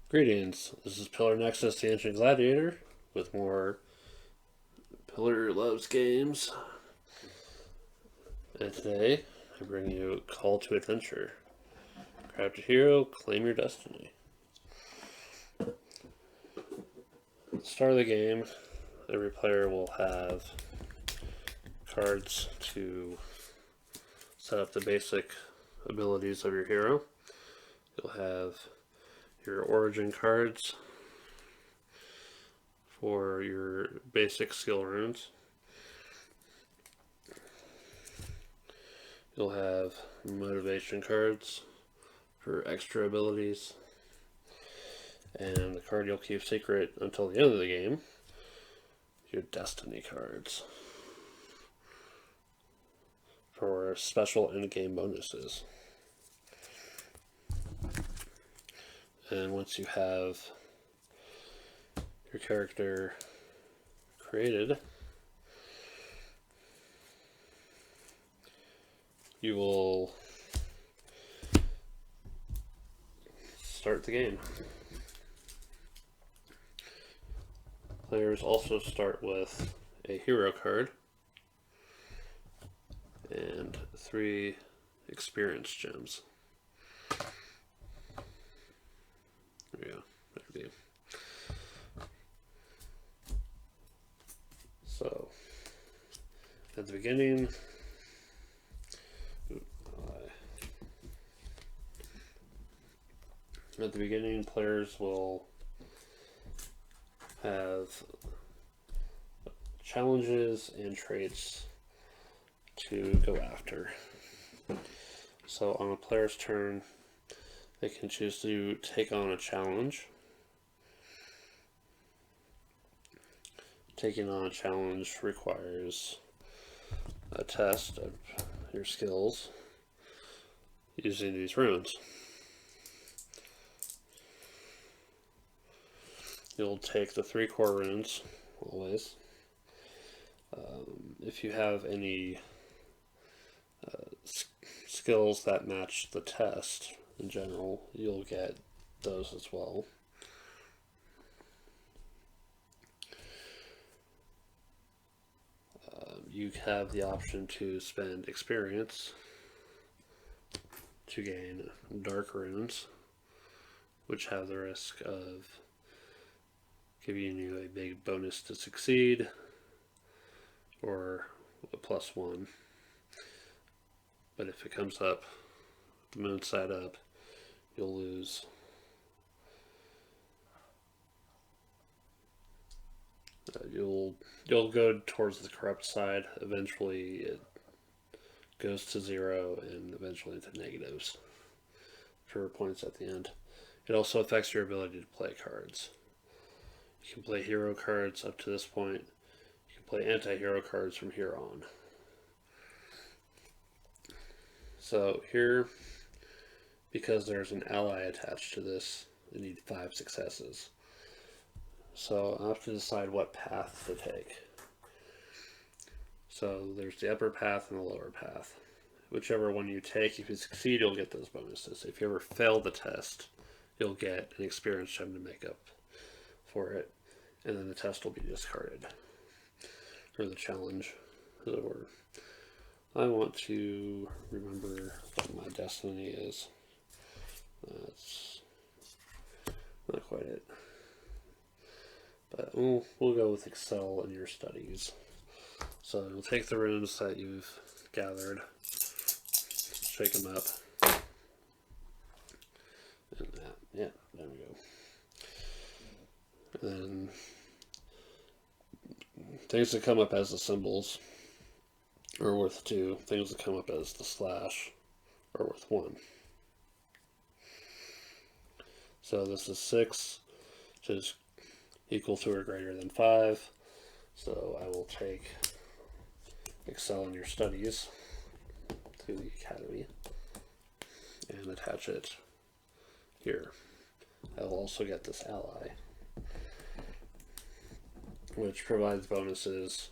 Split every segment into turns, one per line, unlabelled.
Greetings, this is Pillar Nexus, the Ancient Gladiator, with more Pillar Loves games. And today, I bring you Call to Adventure. Craft a hero, claim your destiny. At the start of the game, every player will have cards to set up the basic abilities of your hero. You'll have your origin cards for your basic skill runes. You'll have motivation cards for extra abilities. And the card you'll keep secret until the end of the game, your destiny cards for special end-game bonuses. And once you have your character created, you will start the game. Players also start with a hero card and 3 experience gems. There we go. There we go. So, at the beginning, players will have challenges and traits to go after. So on a player's turn, they can choose to take on a challenge. Taking on a challenge requires a test of your skills using these runes. You'll take the 3 core runes, always. If you have any skills that match the test in general, you'll get those as well. You have the option to spend experience to gain dark runes, which have the risk of giving you a big bonus to succeed, or a +1. But if it comes up the moon side up, you'll lose. You'll go towards the corrupt side. Eventually, it goes to 0 and eventually into negatives for points at the end. It also affects your ability to play cards. You can play hero cards up to this point. You can play anti-hero cards from here on. So here, because there's an ally attached to this, you need 5 successes. So I have to decide what path to take. So there's the upper path and the lower path. Whichever one you take, if you succeed, you'll get those bonuses. If you ever fail the test, you'll get an experience gem to make up for it, and then the test will be discarded, or the challenge. Or I want to remember what my destiny is. That's not quite it. But we'll go with Excel in your studies. So you'll take the runes that you've gathered, shake them up, and yeah, there we go. And then things that come up as the symbols are worth 2. Things that come up as the slash are worth 1. So this is 6, which is equal to or greater than 5. So I will take Excel in your studies to the academy and attach it here. I will also get this ally, which provides bonuses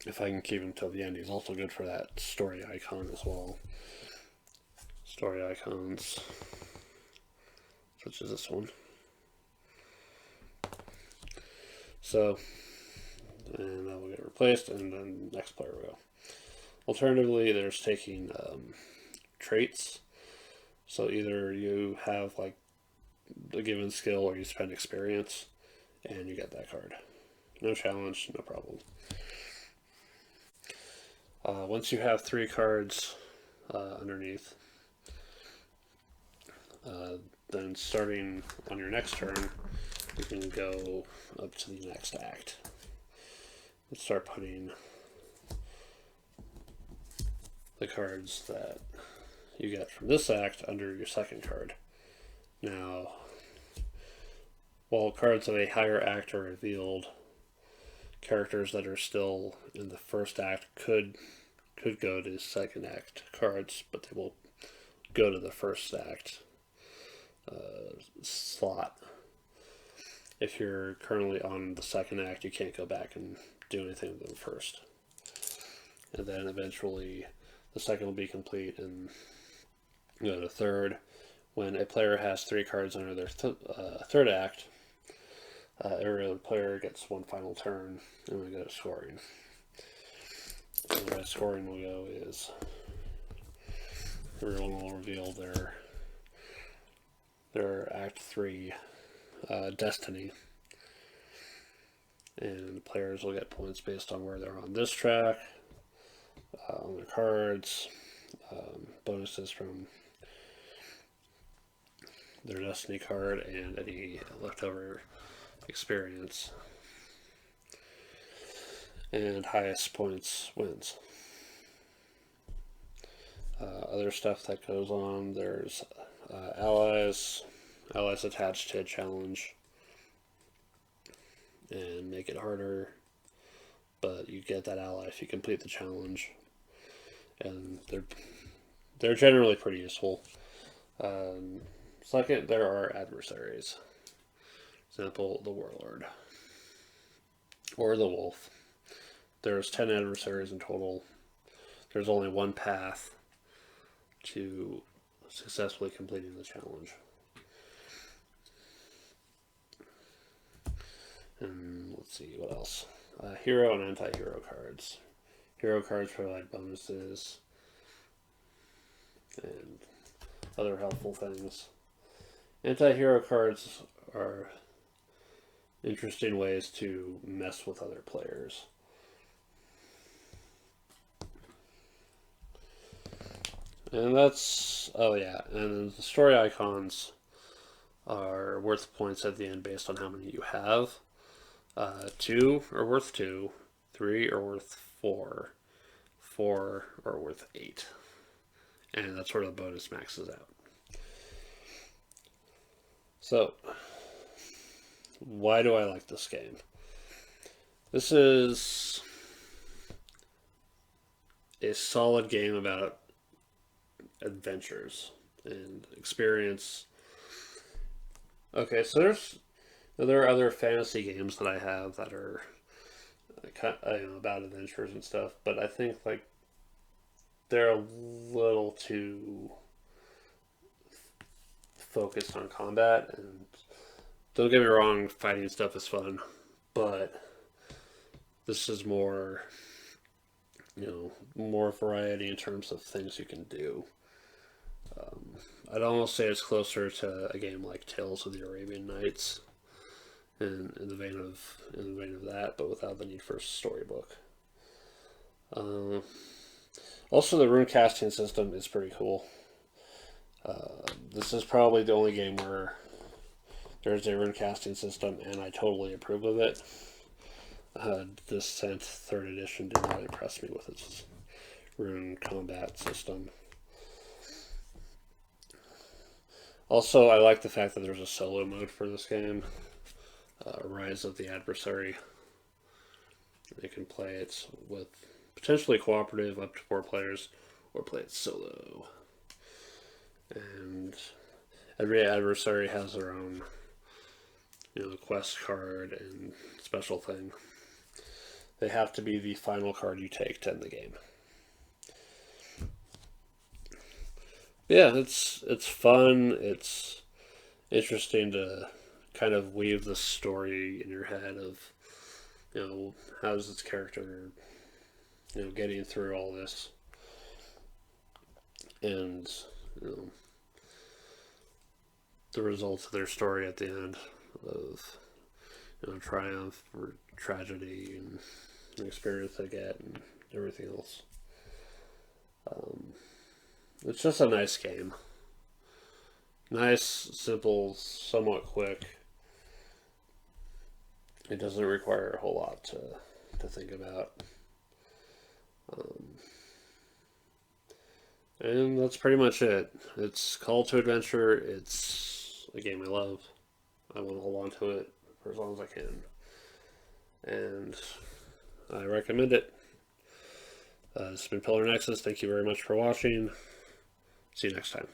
if I can keep him till the end. He's also good for that story icon as well. story icons, which is this one. So, and that will get replaced, and then next player will go. Alternatively, there's taking traits. So either you have like a given skill or you spend experience and you get that card. No challenge, no problem. Once you have 3 cards underneath, then starting on your next turn, you can go up to the next act and start putting the cards that you get from this act under your second card. Now, while cards of a higher act are revealed, characters that are still in the first act could go to second act cards, but they will go to the first act slot. If you're currently on the second act, you can't go back and do anything with the first. And then eventually the second will be complete and go to third. When a player has 3 cards under their third act, every other player gets one final turn, and we go to scoring. So the way scoring will go is everyone will reveal their Act 3 destiny, and players will get points based on where they're on this track, on their cards, bonuses from their destiny card, and any leftover experience. And highest points wins. Other stuff that goes on, there's allies attached to a challenge and make it harder, but you get that ally if you complete the challenge, and they're generally pretty useful. Second, there are adversaries. For example, the warlord or the wolf. There's 10 adversaries in total. There's only one path to successfully completing the challenge. And let's see, what else? Hero and anti-hero cards. Hero cards provide bonuses and other helpful things. Anti-hero cards are interesting ways to mess with other players. And that's, oh yeah, and the story icons are worth points at the end based on how many you have. 2 are worth 2, 3 are worth 4, 4 are worth 8. And that's where the bonus maxes out. So, why do I like this game? This is a solid game about adventures and experience. Okay, so there are other fantasy games that I have that are about adventures and stuff, but I think like they're a little too focused on combat. And don't get me wrong, fighting stuff is fun, but this is more, more variety in terms of things you can do. I'd almost say it's closer to a game like Tales of the Arabian Nights, in the vein of that, but without the need for a storybook. Also, the rune casting system is pretty cool. This is probably the only game where there's a rune casting system, and I totally approve of it. Descent 3rd edition did not impress me with its rune combat system. Also, I like the fact that there's a solo mode for this game, Rise of the Adversary. You can play it with potentially cooperative up to 4 players, or play it solo. And every adversary has their own, quest card and special thing. They have to be the final card you take to end the game. Yeah, it's fun. It's interesting to kind of weave the story in your head of, how's this character, getting through all this, and you know, the results of their story at the end of, triumph or tragedy and the experience they get and everything else. Um, it's just a nice game. Nice, simple, somewhat quick. It doesn't require a whole lot to think about. Um, and that's pretty much it. It's Call to Adventure. It's a game I love. I want to hold on to it for as long as I can. And I recommend it. This has been Pillar Nexus. Thank you very much for watching. See you next time.